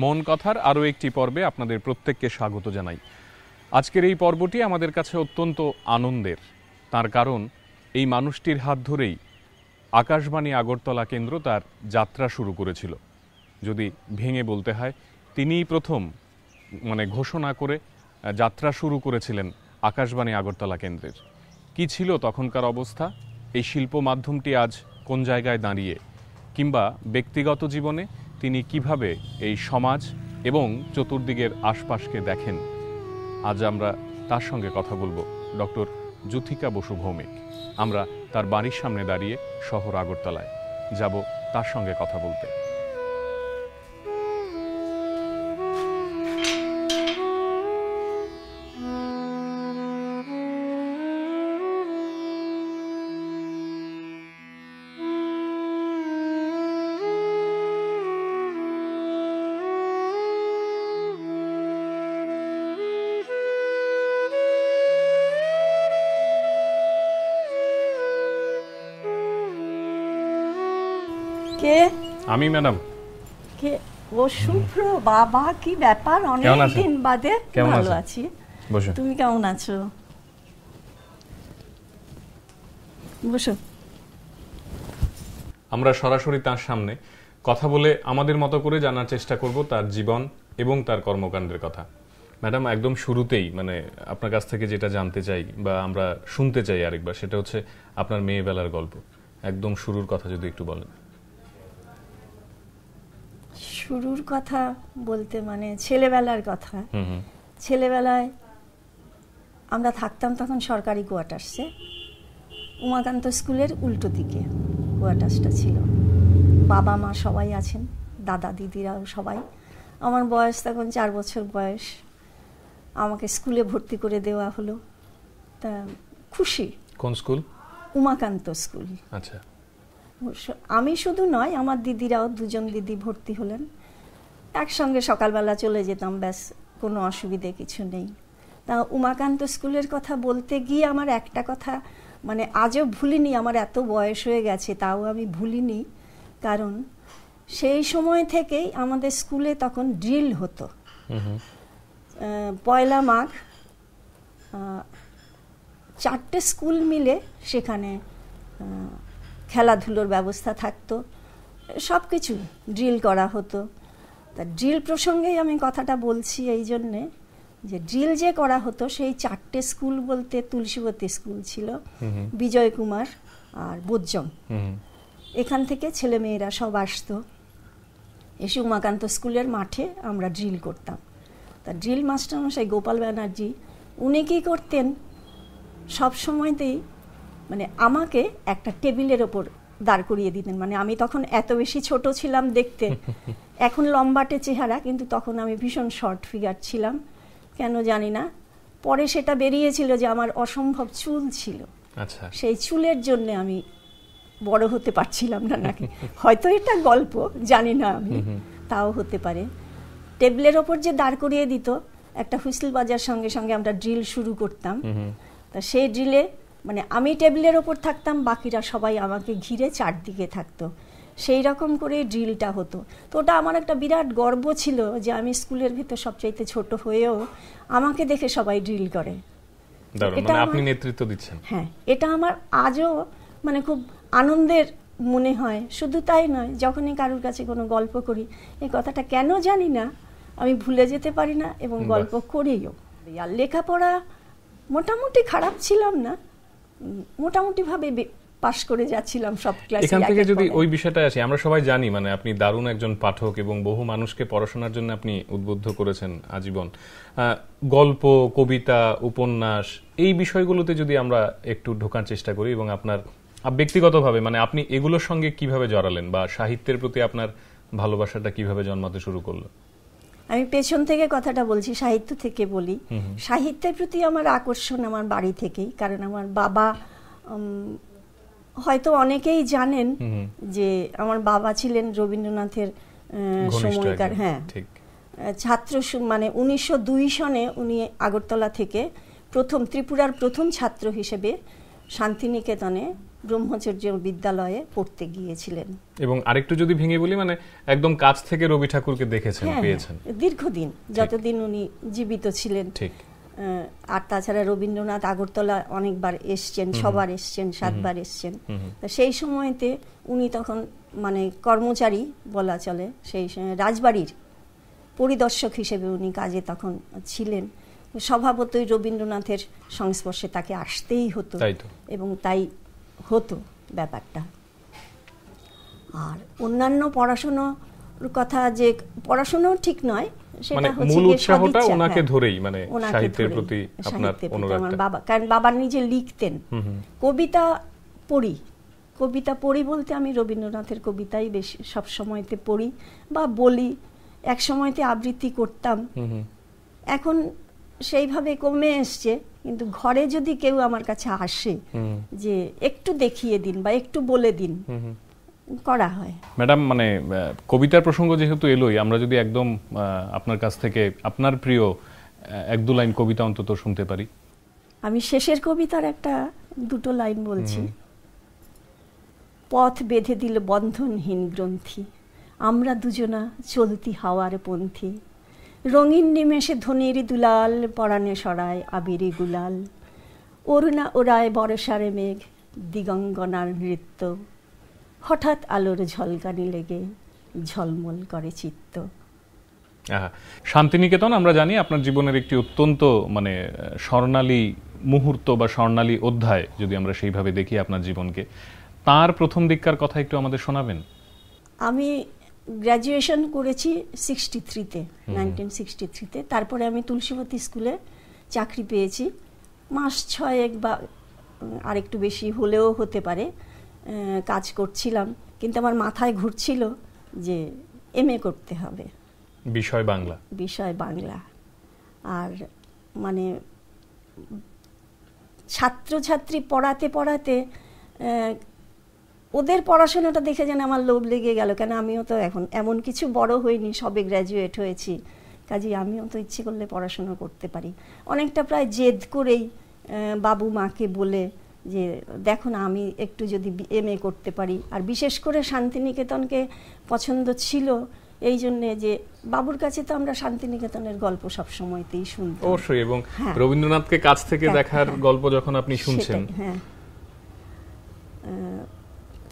মন কথার আরও একটি পর্বে আপনাদের প্রত্যেককে স্বাগত জানাই। আজকের এই পর্বটি আমাদের কাছে অত্যন্ত আনন্দের, তার কারণ এই মানুষটির হাত ধরেই আকাশবাণী আগরতলা কেন্দ্র তার যাত্রা শুরু করেছিল। যদি ভেঙে বলতে হয়, তিনিই প্রথম ঘোষণা করে যাত্রা শুরু করেছিলেন আকাশবাণী আগরতলা কেন্দ্রের। কি ছিল তখনকার অবস্থা, এই শিল্প মাধ্যমটি আজ কোন জায়গায় দাঁড়িয়ে, কিংবা ব্যক্তিগত জীবনে তিনি কিভাবে এই সমাজ এবং চতুর্দিকের আশপাশকে দেখেন, আজ আমরা তার সঙ্গে কথা বলবো। ডক্টর যুথিকা বসু ভৌমিক। আমরা তার বাড়ির সামনে দাঁড়িয়ে শহর আগরতলায় যাব তার সঙ্গে কথা বলতে। কে? আমি ম্যাডাম। কে? ও শুভ্র, বাবা কি ব্যাপার, অনেকদিন বাদে। ভালো আছি, তুমি কেমন আছো? বসো। আমরা সরাসরি তার সামনে কথা বলে আমাদের মতো করে জানার চেষ্টা করব তার জীবন এবং তার কর্মকাণ্ডের কথা। ম্যাডাম, একদম শুরুতেই আপনার কাছ থেকে যেটা জানতে চাই বা আমরা শুনতে চাই আরেকবার, সেটা হচ্ছে আপনার মেয়েবেলার গল্প। একদম শুরুর কথা যদি একটু বলেন। শুরুর কথা বলতে ছেলেবেলার কথা। ছেলেবেলায় আমরা থাকতাম তখন সরকারি কোয়ার্টার্সে, উমাকান্ত স্কুলের উল্টো দিকে কোয়ার্টার্সটা ছিল। বাবা মা সবাই আছেন, দাদা দিদিরাও সবাই। আমার বয়স তখন 4 বছর বয়স, আমাকে স্কুলে ভর্তি করে দেওয়া হলো। তা খুশি। কোন স্কুল? উমাকান্ত স্কুল। আচ্ছা। আমি শুধু নয়, আমার দিদিরাও, 2জন দিদি ভর্তি হলেন। একসঙ্গে সকালবেলা চলে যেতাম, ব্যাস, কোনো অসুবিধে কিছু নেই। তা উমাকান্ত স্কুলের কথা বলতে গিয়ে আমার একটা কথা আজও ভুলিনি, আমার এত বয়স হয়ে গেছে তাও আমি ভুলিনি। কারণ সেই সময় থেকেই আমাদের স্কুলে তখন ড্রিল হতো। পয়লা মাঘ 4টে স্কুল মিলে সেখানে খেলাধুলোর ব্যবস্থা থাকতো, সব কিছু ড্রিল করা হতো। তা ড্রিল প্রসঙ্গেই আমি কথাটা বলছি এই জন্যে যে ড্রিল যে করা হতো সেই 4টে স্কুল বলতে তুলসীবতী স্কুল ছিল, বিজয় কুমার আর বোজ্জম, এখান থেকে ছেলে মেয়েরা সব আসতো, এসে উমাকান্ত স্কুলের মাঠে আমরা ড্রিল করতাম। তা ড্রিল মাস্টারমশাই গোপাল ব্যানার্জি, উনি কী করতেন, সব সময়তেই আমাকে একটা টেবিলের ওপর দাঁড় করিয়ে দিতেন। আমি তখন এত বেশি ছোট ছিলাম দেখতে, এখন লম্বাটে চেহারা, কিন্তু তখন আমি ভীষণ শর্ট ফিগার ছিলাম, কেন জানি না। পরে সেটা বেরিয়েছিল যে আমার অসম্ভব চুল ছিল। আচ্ছা। সেই চুলের জন্য আমি বড় হতে পারছিলাম না নাকি, হয়তো এটা গল্প, জানি না আমি, তাও হতে পারে। টেবিলের ওপর যে দাঁড় করিয়ে দিত, একটা হুইসেল বাজার সঙ্গে সঙ্গে আমরা ড্রিল শুরু করতাম। তা সেই ড্রিলে আমি টেবিলের ওপর থাকতাম, বাকিরা সবাই আমাকে ঘিরে চারদিকে থাকতো, সেই রকম করে ড্রিলটা হতো। তো ওটা আমার একটা বিরাট গর্ব ছিল যে আমি স্কুলের ভিতর সবচাইতে ছোট হয়েও আমাকে দেখে সবাই ড্রিল করে। আপনি নেতৃত্ব দিচ্ছেন। হ্যাঁ, এটা আমার আজও খুব আনন্দের মনে হয়। শুধু তাই নয়, যখনই কারোর কাছে কোনো গল্প করি, এই কথাটা কেন জানি না আমি ভুলে যেতে পারি না, এবং গল্প করিও। আর লেখাপড়া মোটামুটি খারাপ ছিলাম না, মোটামুটি ভাবে পাশ করে যাচ্ছিলাম সব ক্লাসে। এখান থেকে যদি ওই বিষয়টা আসি, আমরা সবাই জানি আপনি দারুণ একজন পাঠক এবং বহু মানুষকে পড়াশোনার জন্য আপনি উদ্বুদ্ধ করেছেন আজীবন। গল্প, কবিতা, উপন্যাস, এই বিষয়গুলোতে যদি আমরা একটু ঢোকার চেষ্টা করি, এবং আপনার ব্যক্তিগতভাবে আপনি এগুলোর সঙ্গে কিভাবে জড়ালেন, বা সাহিত্যের প্রতি আপনার ভালোবাসাটা কিভাবে জন্মাতে শুরু করলো? আমি পেছন থেকে কথাটা বলছি, সাহিত্য থেকে বলি। সাহিত্যের প্রতি আমার আকর্ষণ আমার বাড়ি থেকেই, কারণ আমার বাবা, হয়তো অনেকেই জানেন যে আমার বাবা ছিলেন রবীন্দ্রনাথের সময়কার, হ্যাঁ, ছাত্র। 1902 সনে উনি আগরতলা থেকে ত্রিপুরার প্রথম ছাত্র হিসেবে শান্তিনিকেতনে ব্রহ্মচর্য বিদ্যালয়ে পড়তে গিয়েছিলেন। এবং আরেকটু যদি ভেঙে বলি, মানে একদম কাছ থেকে রবি ঠাকুরকে দেখেছেন, পেয়েছেন দীর্ঘদিন, যতদিন উনি জীবিত ছিলেন। ঠিক। আর তাছাড়া রবীন্দ্রনাথ আগরতলা অনেকবার এসছেন, সবার এসছেন, 7 বার এসছেন। সেই সময়তে উনি তখন মানে কর্মচারী বলা চলে, সেই রাজবাড়ির পরিদর্শক হিসেবে উনি কাজে তখন ছিলেন। স্বভাবতই রবীন্দ্রনাথের সংস্পর্শে তাকে আসতেই হতো, এবং তাই হতো ব্যাপারটা। আর অন্যান্য পড়াশোনার কথা, যে পড়াশোনাও ঠিক নয়, সেটা হচ্ছে মূল উৎসাহটা ওনাকে ধরেই, মানে সাহিত্যের প্রতি আপনার অনুরাগটা। বাবা, কারণ বাবা নিজে লিখতেন। কবিতা পড়ি বলতে আমি রবীন্দ্রনাথের কবিতাই বেশি সব সময়তে পড়ি বা বলি। এক সময়তে আবৃত্তি করতাম, এখন সেইভাবে কমে এসছে। কিন্তু ঘরে যদি কেউ আমার কাছে আসে যে একটু দেখিয়ে দিন বা একটু বলে দিন, করা হয়। ম্যাডাম, মানে কবিতার প্রসঙ্গ যেহেতু এলোই, আমরা যদি একদম আপনার কাছ থেকে আপনার প্রিয় 1-2 লাইন কবিতা অন্তত শুনতে পারি। আমি শেষের কবিতার একটা 2টো লাইন বলছি। পথ বেঁধে দিল বন্ধনহীন গ্রন্থি, আমরা দুজনা চলতি হাওয়ার পন্থী। রঙিন নিমেষে ধনির দুলাল, পরাণে সরায় আবিরে গুলাল। অরুণা ওরায় বর্ষারে মেঘ, দিগঙ্গনার নৃত্য। হঠাৎ আলোর ঝলকানি লেগে ঝলমল করে চিত্ত। শান্তিনিকেতন আমরা জানি আপনার জীবনের একটি অত্যন্ত মানে স্বর্ণালী মুহূর্ত বা স্বর্ণালী অধ্যায়, যদি আমরা সেইভাবে দেখি আপনার জীবনকে। তার প্রথম দিককার কথা একটু আমাদের শোনাবেন। আমি গ্র্যাজুয়েশন করেছি 63-তে, 1963-তে। তারপরে আমি তুলসীবতী স্কুলে চাকরি পেয়েছি। মাস 6 বা আরেকটু বেশি হলেও হতে পারে কাজ করছিলাম, কিন্তু আমার মাথায় ঘুরছিল যে MA করতে হবে, বিষয় বাংলা। আর মানে ছাত্রছাত্রী পড়াতে ওদের পড়াশোনাটা দেখে যেন আমার লোভ লেগে গেল। কেন আমিও তো এখন এমন কিছু বড় হইনি, সবে গ্র্যাজুয়েট হয়েছি, কাজেই আমিও তো ইচ্ছে করলে পড়াশোনা করতে পারি। অনেকটা প্রায় জেদ করেই বাবু মাকে বলে যে দেখো না, আমি একটু যদি MA করতে পারি। আর বিশেষ করে শান্তিনিকেতনকে পছন্দ ছিল এই জন্যে যে বাবুর কাছে তো আমরা শান্তিনিকেতনের গল্প সব সময়তেই শুনতাম। অবশ্যই, এবং রবীন্দ্রনাথকে কাছ থেকে দেখার গল্প যখন আপনি শুনছেন। হ্যাঁ,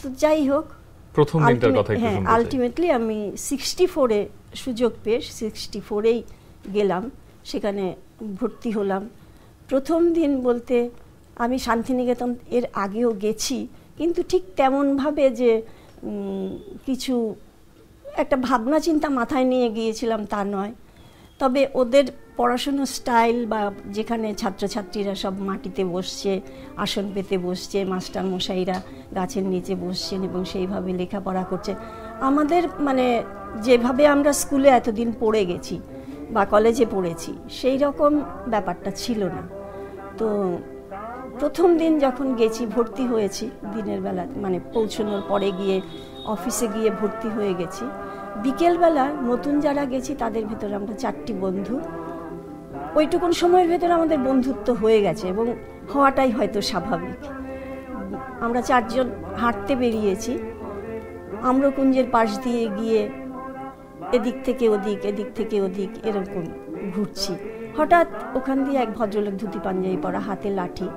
তো যাই হোক, প্রথম দিনটার কথা একটু শুনতে চাই। আলটিমেটলি আমি 64-এ সুযোগ পেয়ে 64-এই গেলাম, সেখানে ভর্তি হলাম। প্রথম দিন বলতে আমি শান্তিনিকেতন এর আগেও গেছি, কিন্তু ঠিক তেমনভাবে যে কিছু একটা ভাবনা চিন্তা মাথায় নিয়ে গিয়েছিলাম তা নয়। তবে ওদের পড়াশোনার স্টাইল, বা যেখানে ছাত্রছাত্রীরা সব মাটিতে বসছে, আসন পেতে বসছে, মাস্টার মশাইরা গাছের নিচে বসছেন এবং সেইভাবে লেখাপড়া করছে, আমাদের মানে যেভাবে আমরা স্কুলে এতদিন পড়ে গেছি বা কলেজে পড়েছি সেই রকম ব্যাপারটা ছিল না। তো প্রথম দিন যখন গেছি, ভর্তি হয়েছি দিনের বেলা, মানে পৌঁছানোর পরে গিয়ে অফিসে গিয়ে ভর্তি হয়ে গেছি। বিকেলবেলা নতুন যারা গেছি তাদের ভেতরে আমরা 4টি বন্ধু, ওইটুকুন সময়ের ভেতরে আমাদের বন্ধুত্ব হয়ে গেছে এবং হওয়াটাই হয়তো স্বাভাবিক। আমরা 4 জন হাঁটতে বেরিয়েছি, আম্রকুঞ্জের পাশ দিয়ে গিয়ে এদিক থেকে ওদিক এরকম ঘুরছি। হঠাৎ ওখান দিয়ে এক ভদ্রলোক, ধুতি পাঞ্জাবি পরা, হাতে লাঠি,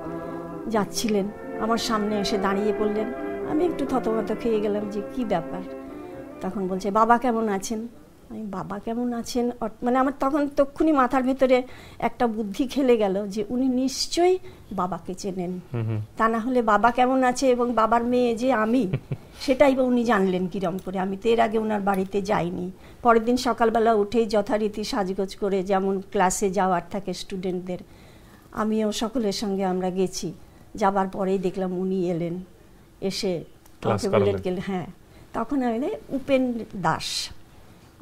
যাচ্ছিলেন, আমার সামনে এসে দাঁড়িয়ে পড়লেন। আমি একটু থতমত খেয়ে গেলাম যে কি ব্যাপার। তখন বলছে, বাবা কেমন আছেন? আমি বাবা কেমন আছেন, মানে আমার তখন তক্ষুনি মাথার ভেতরে একটা বুদ্ধি খেলে গেল যে উনি নিশ্চয়ই বাবাকে চেনেন, তা না হলে বাবা কেমন আছে এবং বাবার মেয়ে যে আমি, সেটাই বা উনি জানলেন কিরম করে। আমি তো এর আগে ওনার বাড়িতে যাইনি। পরের দিন সকালবেলা উঠেই যথারীতি সাজগোজ করে, যেমন ক্লাসে যাওয়ার থাকে স্টুডেন্টদের, আমিও সকলের সঙ্গে আমরা গেছি। যাবার পরেই দেখলাম উনি এলেন, এসে আমাকে বললেন গেলেন, হ্যাঁ, তখন আমি উপেন দাস,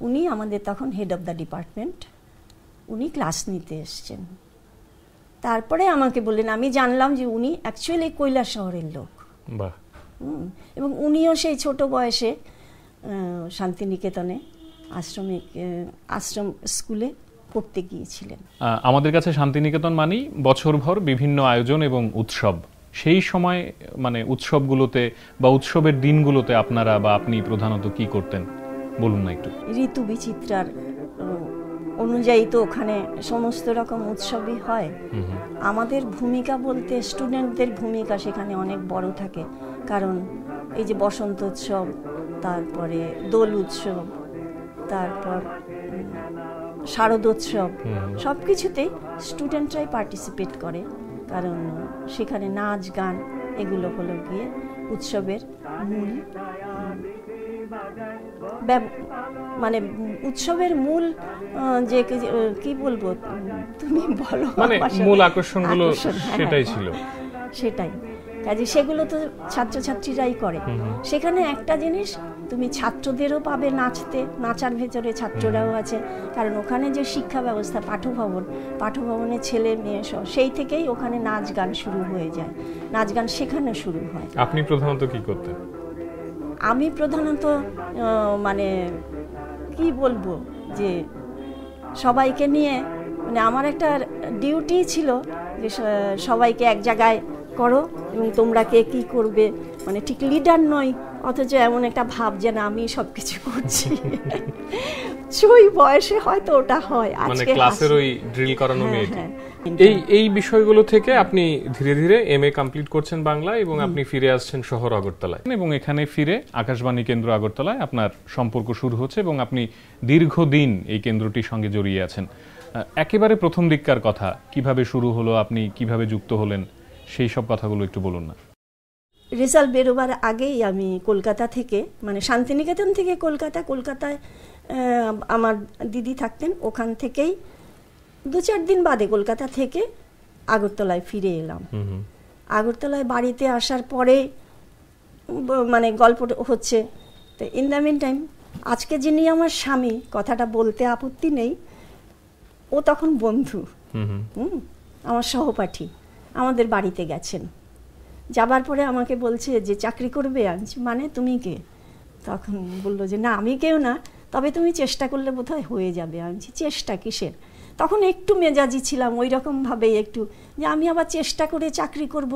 উনি আমাদের তখন হেড অফ দ্য ডিপার্টমেন্ট, উনি ক্লাস নিতে এসছেন। তারপরে আমাকে বললেন, আমি জানলাম যে উনি অ্যাকচুয়ালি কৈলাস শহরের লোক। এবং উনিও সেই ছোট বয়সে শান্তিনিকেতনে আশ্রম স্কুলে পড়তে গিয়েছিলেন। আমাদের কাছে শান্তিনিকেতন মানেই বছরভর বিভিন্ন আয়োজন এবং উৎসব, সেই সময় মানে উৎসবগুলোতে বা উৎসবের দিনগুলোতে আপনারা বা আপনি প্রধানত কি করতেন বলুন না একটু। ঋতু বিচিত্রার অনুযায়ী তো ওখানে সমস্ত রকম উৎসবই হয়। আমাদের ভূমিকা বলতে স্টুডেন্টদের ভূমিকা সেখানে অনেক বড় থাকে, কারণ এই যে বসন্ত উৎসব, তারপরে দোল উৎসব, তারপর শারদোৎসব, সব কিছুতেই স্টুডেন্টরাই পার্টিসিপেট করে, কারণ সেখানে নাচ গান এগুলো হলো গিয়ে উৎসবের মূল মানে উৎসবের মূল যে কি বলবো, তুমি বলো, মানে মূল আকর্ষণগুলো সেটাই ছিল। সেটাই কাজে সেগুলো তো ছাত্রছাত্রীরাই করে। সেখানে একটা জিনিস তুমি ছাত্রদেরও পাবে নাচতে, নাচার ভেতরে ছাত্ররাও আছে, কারণ ওখানে যে শিক্ষা ব্যবস্থা, পাঠভবনে ছেলে মেয়ে সব, সেই থেকেই ওখানে নাচ গান শুরু হয়ে যায়, নাচ গান শেখানো শুরু হয়। আপনি প্রধানত কি করতেন? আমি প্রধানত মানে কি বলবো, যে সবাইকে নিয়ে, মানে আমার একটা ডিউটি ছিল যে সবাইকে এক জায়গায় করো এবং তোমরা কে কি করবে, মানে ঠিক লিডার নয়, অথচ এমন একটা ভাব যে না আমি সবকিছু করছি। ওই বয়সে হয়তো ওটা হয়, মানে ক্লাসের ওই ড্রিল করানো মেয়েটি। এই বিষয়গুলো থেকে আপনি ধীরে ধীরে এমএ কমপ্লিট করছেন বাংলা, এবং আপনি ফিরে আসছেন শহর আগরতলায়, এবং এখানে ফিরে আকাশবাণী কেন্দ্র আগরতলায় আপনার সম্পর্ক শুরু হচ্ছে এবং আপনি দীর্ঘদিন এই কেন্দ্রটির সঙ্গে জড়িয়ে আছেন। একেবারে প্রথম দিককার কথা, কিভাবে শুরু হলো, আপনি কিভাবে যুক্ত হলেন, সেই সব কথাগুলো একটু বলুন না। রেজাল্ট বেরোবার আগেই আমি কলকাতা থেকে, মানে শান্তিনিকেতন থেকে কলকাতায় আমার দিদি থাকতেন, ওখান থেকেই 2-4 দিন বাদে কলকাতা থেকে আগরতলায় ফিরে এলাম। আগরতলায় বাড়িতে আসার পরে মানে গল্প হচ্ছে, তো ইন দ্য মিন টাইম আজকে যিনি আমার স্বামী, কথাটা বলতে আপত্তি নেই, ও তখন বন্ধু, আমার সহপাঠী, আমাদের বাড়িতে গেছেন। যাবার পরে আমাকে বলছে যে চাকরি করবে। আমি মানে তুমি কে? তখন বললো যে না আমি কেউ না, তবে তুমি চেষ্টা করলে বোধহয় হয়ে যাবে। আমি চেষ্টা কিসের? তখন একটু মেজাজি ছিলাম ওই রকমভাবেই, একটু যে আমি আবার চেষ্টা করে চাকরি করব,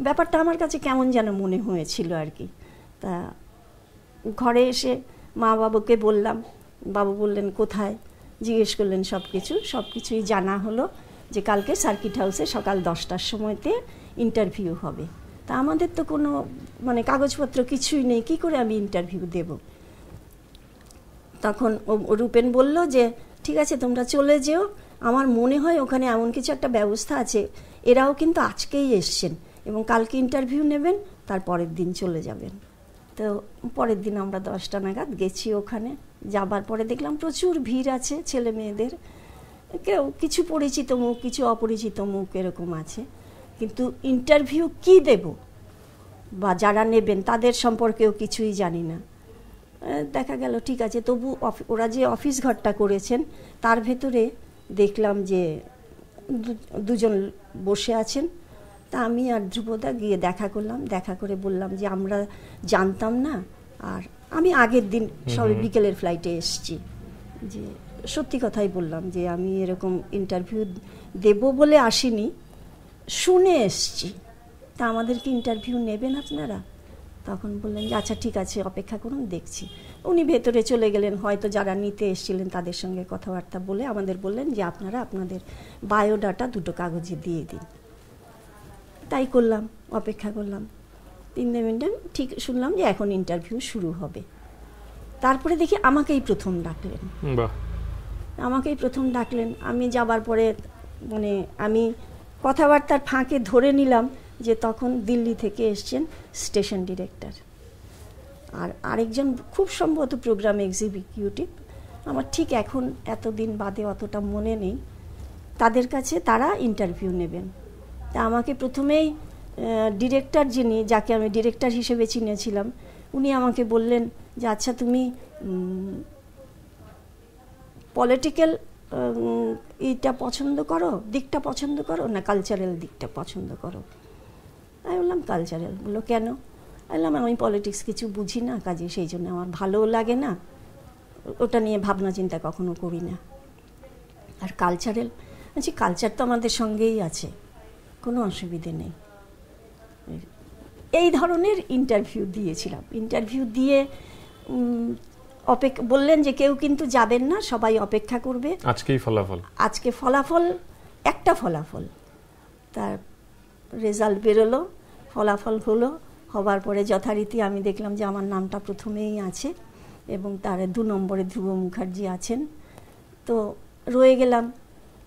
ব্যাপারটা আমার কাছে কেমন যেন মনে হয়েছিল আর কি। তা ঘরে এসে মা বাবুকে বললাম, বাবু বললেন কোথায়, জিজ্ঞেস করলেন সব কিছুই জানা হলো যে কালকে সার্কিট হাউসে সকাল 10টার সময়তে ইন্টারভিউ হবে। তা আমাদের তো কোনো মানে কাগজপত্র কিছুই নেই, কি করে আমি ইন্টারভিউ দেব? তখন রূপেন বলল যে ঠিক আছে তোমরা চলে যেও, আমার মনে হয় ওখানে এমন কিছু একটা ব্যবস্থা আছে, এরাও কিন্তু আজকেই এসছেন এবং কালকে ইন্টারভিউ নেবেন, তার পরের দিন চলে যাবেন। তো পরের দিন আমরা 10টা নাগাদ গেছি ওখানে। যাবার পরে দেখলাম প্রচুর ভিড় আছে ছেলে মেয়েদের, কেউ কিছু পরিচিত মুখ, কিছু অপরিচিত মুখ এরকম আছে, কিন্তু ইন্টারভিউ কি দেব বা যারা নেবেন তাদের সম্পর্কেও কিছুই জানি না। দেখা গেল ঠিক আছে, তবু ওরা যে অফিস ঘরটা করেছেন তার ভেতরে দেখলাম যে দুজন বসে আছেন। তা আমি আর ধ্রুবদা গিয়ে দেখা করলাম, দেখা করে বললাম যে আমরা জানতাম না, আর আমি আগের দিন সবে বিকেলের ফ্লাইটে এসছি, যে সত্যি কথাই বললাম যে আমি এরকম ইন্টারভিউ দেব বলে আসিনি, শুনে এসছি, তা আমাদেরকে ইন্টারভিউ নেবেন আপনারা? তখন বললেন যে আচ্ছা ঠিক আছে অপেক্ষা করুন দেখছি। উনি ভেতরে চলে গেলেন, হয়তো যারা নিতে এসেছিলেন তাদের সঙ্গে কথাবার্তা বলে আমাদের বললেন যে আপনারা আপনাদের বায়োডাটা 2টো কাগজে দিয়ে দিন। তাই করলাম, অপেক্ষা করলাম 3 মিনিট, ঠিক শুনলাম যে এখন ইন্টারভিউ শুরু হবে। তারপরে দেখি আমাকেই প্রথম ডাকলেন। আমি যাবার পরে মানে আমি কথাবার্তার ফাঁকে ধরে নিলাম যে তখন দিল্লি থেকে এসছেন স্টেশন ডিরেক্টর, আর আরেকজন খুব সম্ভবত প্রোগ্রাম এক্সিকিউটিভ, আমার ঠিক এখন এতদিন বাদে অতটা মনে নেই, তাদের কাছে তারা ইন্টারভিউ নেবেন। তা আমাকে প্রথমেই ডিরেক্টর, যিনি যাকে আমি ডিরেক্টর হিসেবে চিনেছিলাম, উনি আমাকে বললেন যে আচ্ছা তুমি পলিটিক্যাল দিকটা পছন্দ করো না কালচারাল দিকটা পছন্দ করো? আমি বললাম কালচারাল। বললো কেন? বললাম আমি পলিটিক্স কিছু বুঝি না, কাজে সেই জন্য আমার ভালোও লাগে না, ওটা নিয়ে ভাবনা চিন্তা কখনো করি না। আর কালচারাল, কালচার তো আমাদের সঙ্গেই আছে, কোনো অসুবিধে নেই। এই ধরনের ইন্টারভিউ দিয়েছিলাম। ইন্টারভিউ দিয়ে বললেন যে কেউ কিন্তু যাবেন না, সবাই অপেক্ষা করবে, আজকেই ফলাফল, আজকে ফলাফল, একটা ফলাফল। তার রেজাল্ট বেরোলো, ফলাফল হলো, হবার পরে যথারীতি আমি দেখলাম যে আমার নামটা প্রথমেই আছে এবং তার 2 নম্বরে ধ্রুব মুখার্জি আছেন। তো রয়ে গেলাম।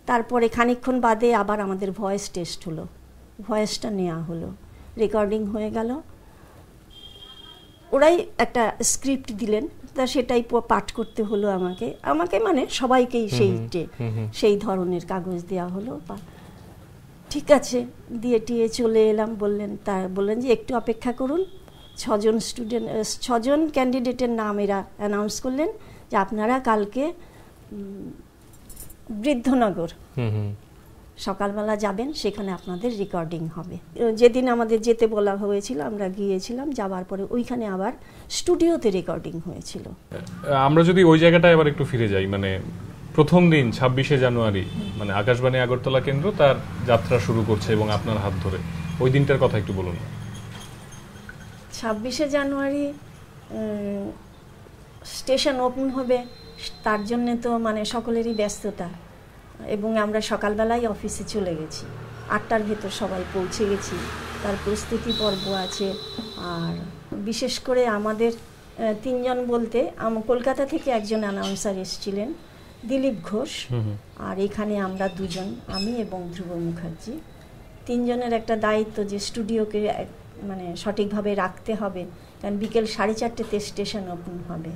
তারপরে খানিকক্ষণ বাদে আবার আমাদের ভয়েস টেস্ট হলো, ভয়েসটা নেওয়া হলো, রেকর্ডিং হয়ে গেল। ওরাই একটা স্ক্রিপ্ট দিলেন, তা সেটাই পাঠ করতে হলো আমাকে মানে সবাইকেই সেই ধরনের কাগজ দেওয়া হলো। ঠিক আছে, দিয়ে টিয়ে চলে এলাম। বললেন যে একটু অপেক্ষা করুন। 6 জন ক্যান্ডিডেটের নাম এরা অ্যানাউন্স করলেন যে আপনারা কালকে বৃদ্ধনগর সকালবেলা যাবেন, সেখানে আপনাদের রেকর্ডিং হবে। যেদিন আমাদের যেতে বলা হয়েছিল আমরা গিয়েছিলাম, যাওয়ার পরে ওইখানে আবার স্টুডিওতে রেকর্ডিং হয়েছিল। আমরা যদি ওই জায়গাটায় আবার একটু ফিরে যাই, মানে প্রথম দিন 26শে জানুয়ারি মানে আকাশবাণী আগরতলা কেন্দ্র তার যাত্রা শুরু করছে এবং আপনার হাত ধরে, ওই দিনটার কথা একটু বলুন। 26শে জানুয়ারি স্টেশন ওপেন হবে, তার জন্যে তো মানে সকলেরই ব্যস্ততা, এবং আমরা সকালবেলায় অফিসে চলে গেছি, 8টার ভেতর সবাই পৌঁছে গেছি। তার প্রস্তুতি পর্ব আছে। আর বিশেষ করে আমাদের 3 জন বলতে কলকাতা থেকে একজন অ্যানাউন্সার এসেছিলেন, দিলীপ ঘোষ, আর এখানে আমরা 2 জন, আমি এবং ধ্রুব মুখার্জি। 3 জনের একটা দায়িত্ব যে স্টুডিওকে মানে সঠিকভাবে রাখতে হবে, কারণ বিকেল 4:30তে স্টেশন ওপেন হবে।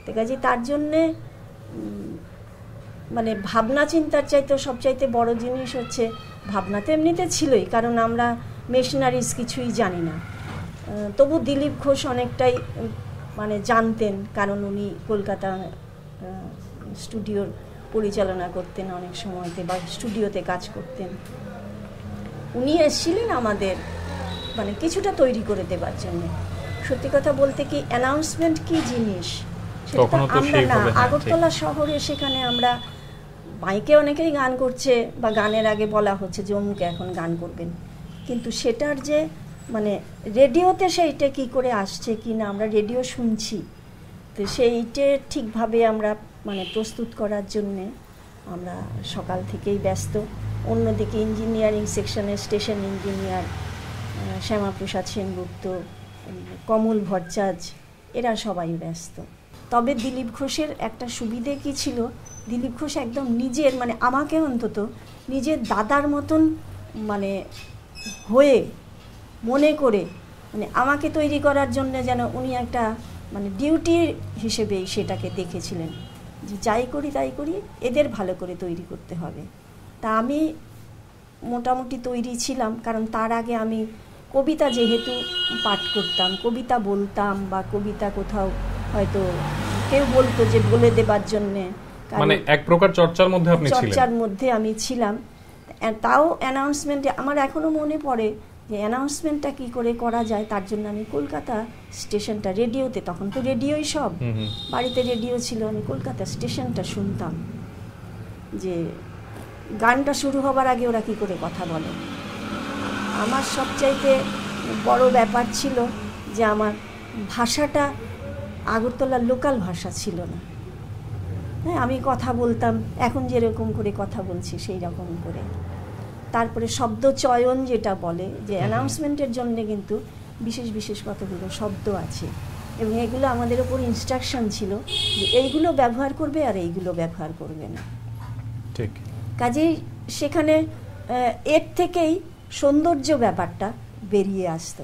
ঠিক আছে, তার জন্যে মানে ভাবনা চিন্তার চাইতে সবচাইতে বড় জিনিস হচ্ছে, ভাবনা তো এমনিতে ছিলই, কারণ আমরা মেশিনারিজ কিছুই জানি না। তবু দিলীপ ঘোষ অনেকটাই মানে জানতেন, কারণ উনি কলকাতা স্টুডিওর পরিচালনা করতেন অনেক সময়তে, বা স্টুডিওতে কাজ করতেন। উনি এসেছিলেন আমাদের মানে কিছুটা তৈরি করে দেবার জন্য। সত্যি কথা বলতে কি, অ্যানাউন্সমেন্ট কি জিনিস সেটা আমরা না, আগরতলা শহরে সেখানে আমরা মাইকে অনেকেই গান করছে বা গানের আগে বলা হচ্ছে যে অমুকে এখন গান করবেন, কিন্তু সেটার যে মানে রেডিওতে সেইটা কি করে আসছে কি না, আমরা রেডিও শুনছি, তো সেইটা ঠিকভাবে আমরা মানে প্রস্তুত করার জন্যে আমরা সকাল থেকেই ব্যস্ত। অন্যদিকে ইঞ্জিনিয়ারিং সেকশনের স্টেশন ইঞ্জিনিয়ার শ্যামাপ্রসাদ সেনগুপ্ত, কমল ভট্টাচার্য, এরা সবাই ব্যস্ত। তবে দিলীপ ঘোষের একটা সুবিধে কি ছিল, দিলীপ ঘোষ একদম নিজের মানে আমাকে অন্তত নিজের দাদার মতন মানে হয়ে মনে করে মানে আমাকে তৈরি করার জন্য যেন উনি একটা মানে ডিউটি হিসেবেই সেটাকে দেখেছিলেন, যে যাই করি তাই করি এদের ভালো করে তৈরি করতে হবে। তা আমি মোটামুটি তৈরি ছিলাম, কারণ তার আগে আমি কবিতা যেহেতু পাঠ করতাম, কবিতা বলতাম, বা কবিতা কোথাও হয়তো কেউ বলতো যে বলে দেবার জন্যে, মানে এক প্রকার চর্চার মধ্যে আপনি ছিলেন। চর্চার মধ্যে আমি ছিলাম। তাও অ্যানাউন্সমেন্টে আমার এখনো মনে পড়ে যে অ্যানাউন্সমেন্টটা কি করে করা যায়, তার জন্য আমি কলকাতা স্টেশনটা রেডিওতে, তখন তো রেডিওই সব, বাড়িতে রেডিও ছিল, আমি কলকাতা স্টেশনটা শুনতাম যে গানটা শুরু হবার আগে ওরা কি করে কথা বলে। আমার সবচাইতে বড় ব্যাপার ছিল যে আমার ভাষাটা আগরতলার লোকাল ভাষা ছিল না। হ্যাঁ, আমি কথা বলতাম এখন যেরকম করে কথা বলছি সেই রকম করে। তারপরে শব্দ চয়ন যেটা বলে, যে অ্যানাউন্সমেন্টের জন্য কিন্তু বিশেষ বিশেষ কতগুলো শব্দ আছে, এবং এগুলো আমাদের ওপর ইনস্ট্রাকশন ছিল যে এইগুলো ব্যবহার করবে আর এইগুলো ব্যবহার করবে না। ঠিক, কাজেই সেখানে এর থেকেই সৌন্দর্য ব্যাপারটা বেরিয়ে আসতো।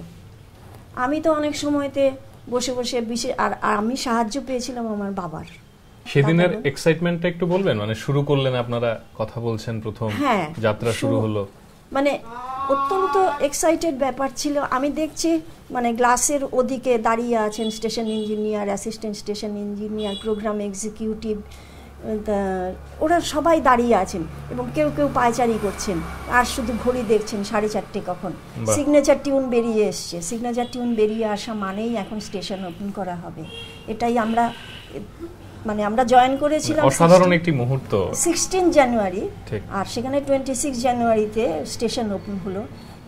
আমি তো অনেক সময়তে বসে বসে আর আমি সাহায্য পেয়েছিলাম আমার বাবার। সেদিনের এক্সাইটমেন্টটা একটু বলবেন, মানে শুরু করলেন আপনারা, কথা বলছেন, প্রথম যাত্রা শুরু হলো, মানে অত্যন্ত এক্সাইটেড ব্যাপার ছিল। আমি দেখছি মানে গ্লাসের ওদিকে দাঁড়িয়ে আছেন station engineer, assistant station engineer, programme executive, ওরা সবাই দাঁড়িয়ে আছেন এবং কেউ কেউ পায়চারি করছেন, আর শুধু ঘড়ি দেখছেন 4:30 কখন সিগনেচার টিউন বেরিয়ে এসছে। সিগনেচার টিউন বেরিয়ে আসা মানেই এখন স্টেশন ওপেন করা হবে, এটাই আমরা মানে আমরা জয়েন করেছিলাম। অসাধারণ একটি মুহূর্ত 16 জানুয়ারি, আর সেখানে 26 জানুয়ারিতে স্টেশন ওপেন হলো।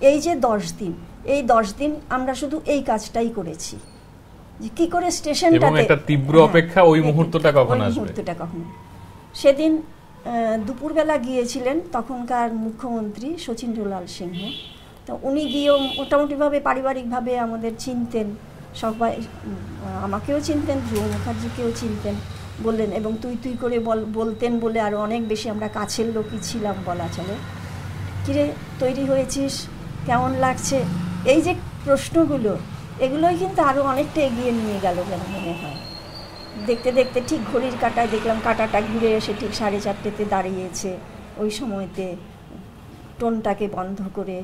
এই যে 10 দিন, এই 10 দিন আমরা শুধু এই কাজটাই করেছি, যে কি করে স্টেশনটাতে, এবং একটা তীব্র অপেক্ষা ওই মুহূর্তটা কখন আসবে, মুহূর্তটা কখন। সেদিন দুপুরবেলা গিয়েছিলেন তখনকার মুখ্যমন্ত্রী শচীন্দ্রলাল সিংহ, তো উনি গিয়েও মোটামুটিভাবে পারিবারিকভাবে আমাদের চিনতেন, সবাই আমাকেও চিনতেন, ধ্রুব মুখার্জিকেও চিনতেন, বললেন এবং তুই তুই করে বলতেন বলে আরও অনেক বেশি আমরা কাছের লোকই ছিলাম বলা চলে। কিরে তৈরি হয়েছিস, কেমন লাগছে, এই যে প্রশ্নগুলো, এগুলোই কিন্তু আরও অনেকটা এগিয়ে নিয়ে গেল বলে মনে হয়। দেখতে দেখতে ঠিক ঘড়ির কাঁটায় দেখলাম কাঁটাটা ঘুরে এসে ঠিক 4:30তে দাঁড়িয়েছে। ওই সময়তে টোনটাকে বন্ধ করে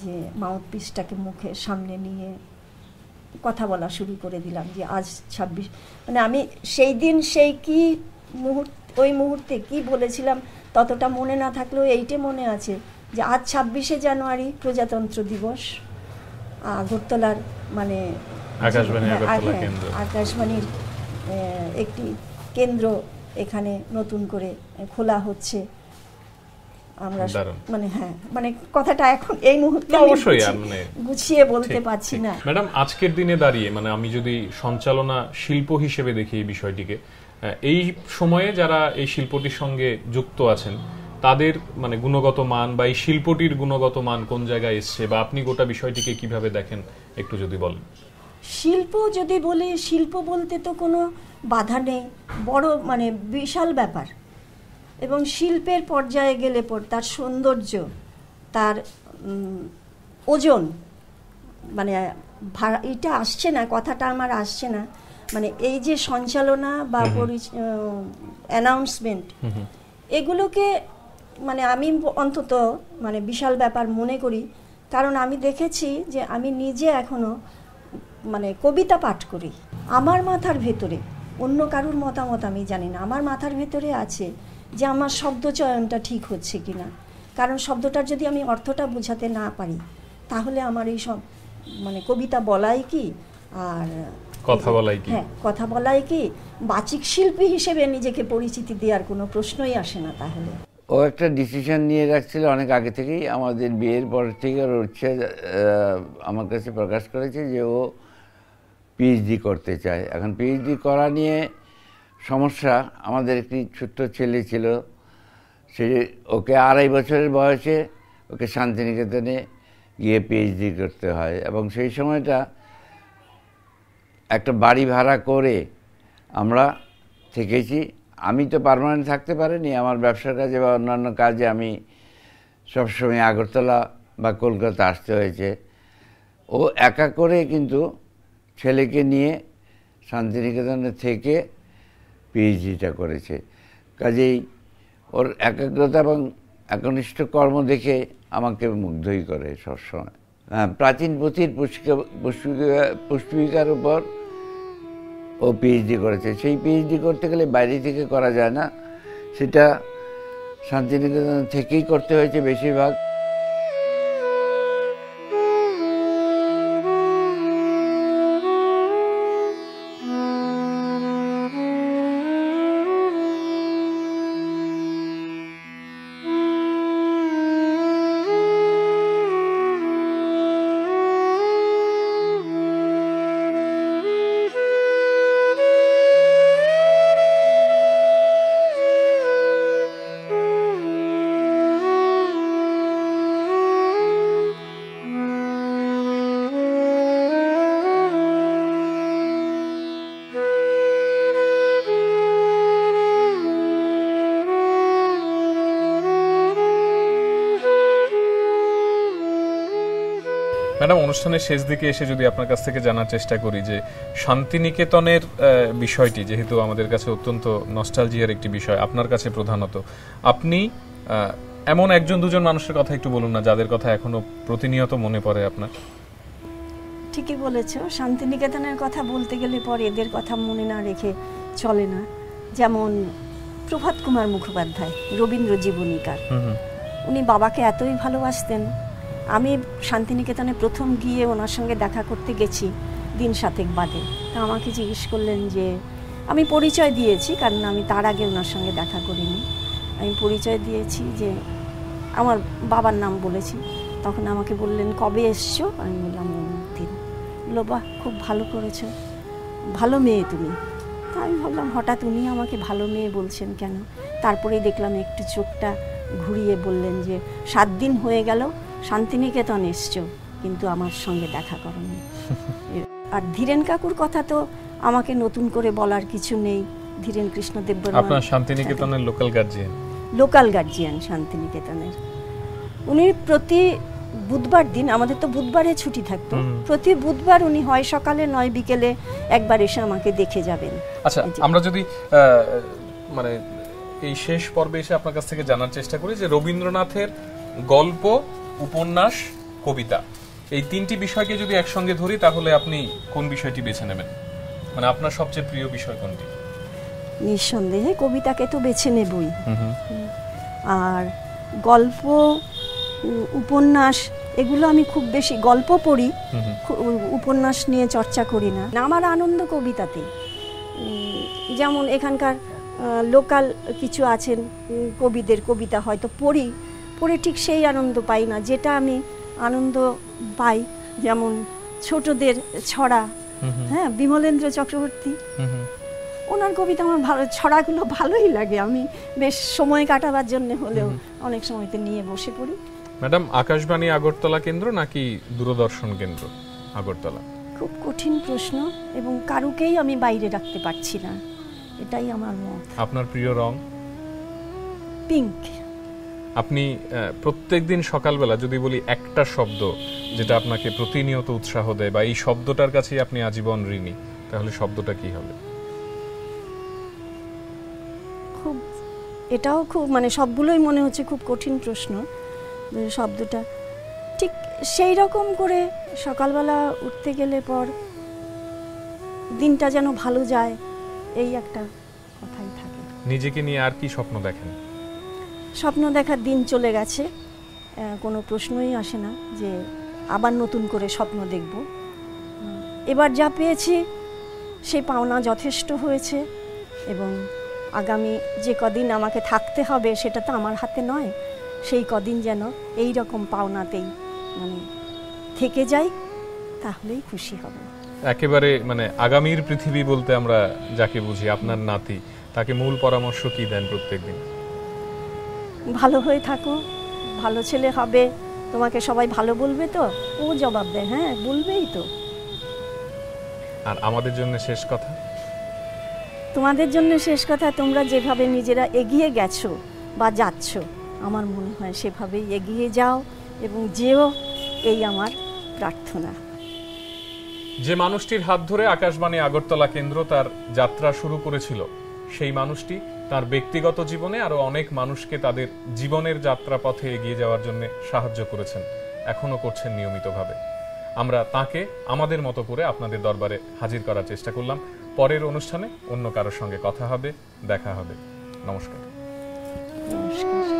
যে মাউথপিসটাকে মুখের সামনে নিয়ে কথা বলা শুরু করে দিলাম যে আজ 26, মানে আমি সেই দিন সেই কি ওই মুহূর্তে কি বলেছিলাম ততটা মনে না থাকলেও এইটে মনে আছে যে আজ 26শে জানুয়ারি প্রজাতন্ত্র দিবস, আগরতলার মানে আকাশবাণীর একটি কেন্দ্র এখানে নতুন করে খোলা হচ্ছে। আমরা মানে মানে কথাটা এখন এই মুহূর্তে অবশ্যই গুছিয়ে বলতে পারছি না। ম্যাডাম, আজকের দিনে দাঁড়িয়ে মানে আমি যদি সঞ্চালনা শিল্প হিসেবে দেখি এই বিষয়টিকে, এই সময়ে যারা এই শিল্পটির সঙ্গে যুক্ত আছেন তাদের মানে গুণগত মান বা এই শিল্পটির গুণগত মান কোন জায়গায় এসছে, বা আপনি গোটা বিষয়টিকে কিভাবে দেখেন একটু যদি বলেন। শিল্প যদি বলি, শিল্প বলতে তো কোনো বাধা নেই, বড় মানে বিশাল ব্যাপার। এবং শিল্পের পর্যায়ে গেলে পর তার সৌন্দর্য, তার ওজন, মানে এটা আসছে না, কথাটা আমার আসছে না, মানে এই যে সঞ্চালনা বা অ্যানাউন্সমেন্ট, এগুলোকে মানে আমি অন্তত মানে বিশাল ব্যাপার মনে করি। কারণ আমি দেখেছি যে আমি নিজে এখনো মানে কবিতা পাঠ করি, আমার মাথার ভেতরে, অন্য কারুর মতামত আমি জানি না, আমার মাথার ভেতরে আছে যে আমার শব্দচয়নটা ঠিক হচ্ছে কিনা। কারণ শব্দটার যদি আমি অর্থটা বোঝাতে না পারি তাহলে আমার এই সব মানে কবিতা বলাই কি আর কথা বলাই কি, কথা বলাই কি, বাচিক শিল্পী হিসেবে নিজেকে পরিচিতি দেওয়ার কোনো প্রশ্নই আসে না। তাহলে ও একটা ডিসিশন নিয়ে রাখছিল অনেক আগে থেকেই, আমাদের বিয়ের পর থেকে ওর ইচ্ছে আমার কাছে প্রকাশ করেছে যে ও পিএইচডি করতে চায়। এখন পিএইচডি করা নিয়ে সমস্যা, আমাদের একটি ছোট্ট ছেলে ছিল, সে ওকে 2.5 বছরের বয়সে ওকে শান্তিনিকেতনে গিয়ে পিএইচডি করতে হয়, এবং সেই সময়টা একটা বাড়ি ভাড়া করে আমরা থেকেছি। আমি তো পার্মানেন্ট থাকতে পারিনি, আমার ব্যবসার কাজে বা অন্যান্য কাজে আমি সবসময় আগরতলা বা কলকাতা আসতে হয়েছে। ও একা করে কিন্তু ছেলেকে নিয়ে শান্তিনিকেতনে থেকে পিএইচডিটা করেছে। কাজেই ওর একাগ্রতা এবং একনিষ্ঠ কর্ম দেখে আমাকে মুগ্ধই করে সবসময়। প্রাচীন পুঁথির পুষ্পিকার উপর ও পিএইচডি করেছে। সেই পিএইচডি করতে গেলে বাইরে থেকে করা যায় না, সেটা শান্তিনিকেতন থেকেই করতে হয়েছে বেশিরভাগ। ম্যাডাম, অনুষ্ঠানের শেষ দিকে এসে যদি আপনার কাছ থেকে জানার চেষ্টা করি যে শান্তিনিকেতনের বিষয়টি যেহেতু আমাদের কাছে অত্যন্ত নস্টালজিয়ার একটি বিষয়, আপনার কাছে প্রধানত, আপনি এমন একজন দুজন মানুষের কথা একটু বলুন না যাদের কথা এখনো প্রতিনিয়ত মনে পড়ে আপনার। ঠিকই বলেছো, শান্তিনিকেতনের কথা বলতে গেলে পরে এদের কথা মনে না রেখে চলে না। যেমন প্রভাত কুমার মুখোপাধ্যায়, রবীন্দ্র জীবনীকার, উনি বাবাকে এতই ভালোবাসতেন। আমি শান্তিনিকেতনে প্রথম গিয়ে ওনার সঙ্গে দেখা করতে গেছি দিন 7 বাদে, তা আমাকে জিজ্ঞেস করলেন যে, আমি পরিচয় দিয়েছি কারণ আমি তার আগে ওনার সঙ্গে দেখা করিনি, আমি পরিচয় দিয়েছি যে আমার বাবার নাম বলেছি। তখন আমাকে বললেন কবে এসছো, আমি বললাম অমুক দিন। বললো বাহ, খুব ভালো করেছো, ভালো মেয়ে তুমি। তা আমি ভাবলাম হঠাৎ উনি আমাকে ভালো মেয়ে বলছেন কেন। তারপরেই দেখলাম একটু চোখটা ঘুরিয়ে বললেন যে 7 দিন হয়ে গেল শান্তিনিকেতন এসছো, কিন্তু আমার সঙ্গে দেখা করোনি। আর ধীরেন কাকুর কথা তো আমাকে নতুন করে বলার কিছু নেই। ধীরেন কৃষ্ণ দেববর্মা আপনার শান্তিনিকেতনের লোকাল গার্জিয়ান। লোকাল গার্জিয়ান শান্তিনিকেতনের। উনি প্রতি বুধবার দিন, আমাদের তো বুধবারে ছুটি থাকতো, প্রতি বুধবার উনি হয় সকালে নয় বিকেলে একবার এসে আমাকে দেখে যাবেন। আচ্ছা, আমরা যদি মানে এই শেষ পর্বে এসে আপনার কাছ থেকে জানার চেষ্টা করি যে রবীন্দ্রনাথের গল্প, উপন্যাস, কবিতা, এই 3টি বিষয়কে যদি একসঙ্গে ধরি তাহলে আপনি কোন বিষয়টি বেছে নেবেন? মানে আপনার সবচেয়ে প্রিয় বিষয় কোনটি? নিঃসন্দেহে কবিতাকে তো বেছে নেবই। আর গল্প, উপন্যাস এগুলো আমি খুব বেশি গল্প পড়ি, উপন্যাস নিয়ে চর্চা করি না। আমার আনন্দ কবিতাতে, যেমন এখানকার লোকাল কিছু আছেন কবিদের কবিতা হয়তো পড়ে ঠিক সেই আনন্দ পাই না যেটা আমি আনন্দ পাই। যেমন ছোটদের ছড়া, হ্যাঁ, বিমলেন্দ্র চক্রবর্তী, ওনার কবিতা আমার ভালো, ছড়াগুলো ভালোই লাগে। আমি বেশ সময় কাটাবার জন্য হলেও অনেক সময়তে নিয়ে বসে পড়ি। ম্যাডাম, আকাশবাণী আগরতলা কেন্দ্র নাকি দূরদর্শন কেন্দ্র আগরতলা? খুব কঠিন প্রশ্ন, এবং কারুকেই আমি বাইরে রাখতে পারছি না, এটাই আমার মত। আপনার প্রিয় রং? পিঙ্ক। আপনি প্রত্যেকদিন সকালবেলা যদি বলি একটা শব্দ যেটা আপনাকে প্রতিনিয়ত উৎসাহ দেয় বা এই শব্দটার কাছেই আপনি আজীবন ঋণী, তাহলে শব্দটা কি হবে? খুব, এটাও খুব, মানে সবগুলোই মনে হচ্ছে খুব কঠিন প্রশ্ন। শব্দটা ঠিক সেই রকম করে সকালবেলা উঠতে গেলে পর দিনটা যেন ভালো যায়, এই একটা কথাই থাকে। নিজেকে নিয়ে আর কি স্বপ্ন দেখেন? স্বপ্ন দেখার দিন চলে গেছে, কোনো প্রশ্নই আসে না যে আবার নতুন করে স্বপ্ন দেখব। এবার যা পেয়েছি সেই পাওনা যথেষ্ট হয়েছে, এবং আগামী যে কদিন আমাকে থাকতে হবে সেটা তো আমার হাতে নয়, সেই কদিন যেন এই রকম পাওনাতেই মানে থেকে যাই, তাহলেই খুশি হব। একেবারে মানে আগামীর পৃথিবী বলতে আমরা যাকে বুঝি, আপনার নাতি, তাকে মূল পরামর্শ কি দেন প্রত্যেকদিন? ভালো হয়ে থাকো, ভালো ছেলে হবে, তোমাকে সবাই ভালো বলবে তো? ও জবাব দেয়, হ্যাঁ বলবেই তো। আর আমাদের জন্য শেষ কথা? তোমাদের জন্য শেষ কথা, তোমরা যেভাবে নিজেরা এগিয়ে গেছো বা যাচ্ছ, আমার মনে হয় সেভাবেই এগিয়ে যাও এবং যেও, এই আমার প্রার্থনা। যে মানুষটির হাত ধরে আকাশবাণী আগরতলা কেন্দ্র তার যাত্রা শুরু করেছিল, সেই মানুষটি তার ব্যক্তিগত জীবনে আরো অনেক মানুষকে তাদের জীবনের যাত্রা পথে এগিয়ে যাওয়ার জন্য সাহায্য করেছেন, এখনো করছেন নিয়মিতভাবে। আমরা তাকে আমাদের মতো করে আপনাদের দরবারে হাজির করার চেষ্টা করলাম। পরের অনুষ্ঠানে অন্য কারোর সঙ্গে কথা হবে, দেখা হবে। নমস্কার। নমস্কার।